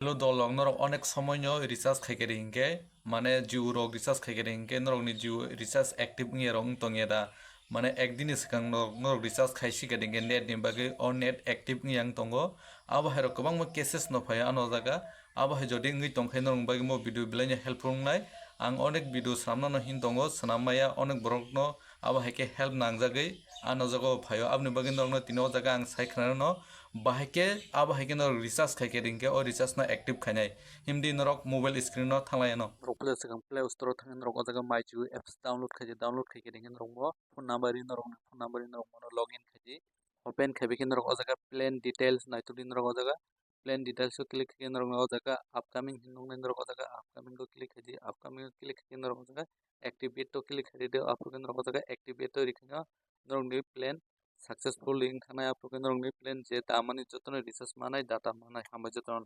Lo dolong norok onek সময় recharge খাইকে রিংকে মানে জিও রক রিচার্জ খাইকে রিংকে নরক ni জিও রিচার্জ অ্যাক্টিভ নিয়ে রং তঙে দা মানে একদিনে সিগাং নরক রিচার্জ খাইছি গেদিংকে নেট नि बागै अ नेट एक्टिभ नियां तंगो आबो हायरो गोबां मो केसेस न फाया आनो जागा आबो हाय जदि ngै तंखाय नरक बागै मो भिडिअ बिलाइनि हेल्प रोंनाय आं अनेक भिडिअ सामना न हिन तंगो सनामाया अनेक बरक न आबो हायके हेल्प नांजागै आनो जागा फायो आबनि बागै नरक न तिनो जागा आं सायखना न बाहायके आबो हायके नरक रिचार्ज खाइके रिंके अ रिचार्ज न एक्टिभ खायनाय हिमदि नरक मोबाइल स्क्रीन न थांलाय न नरक प्ले सिगां प्ले स्टोर थांगे नरक अ जागा माइजु एप्स डाउनलोड खाइके रिंगे नरक मो फोन नंबर नरक मो लॉगिन खाइजे ओपन खाइबे नरक अ जागा प्लान डिटेल्स नाइतुदि नरक अ जागा प्लान डिटेल्स को क्लिक खाइके नरक अ जागा अपकमिंग हिंदोंग नरक अ जागा अपकमिंग को क्लिक खाइजे अपकमिंग को क्लिक खाइके नरक अ जागा एक्टिवेट तो क्लिक खाइजे आपको नरक अ जागा एक्टिवेट तो रिखिनो नरक नि प्लान सक्सेसफुल लिंक थानाय आपको नरक नि प्लान जे दामानि जतन रिचार्ज मानाय डाटा मानाय हामबाय जतन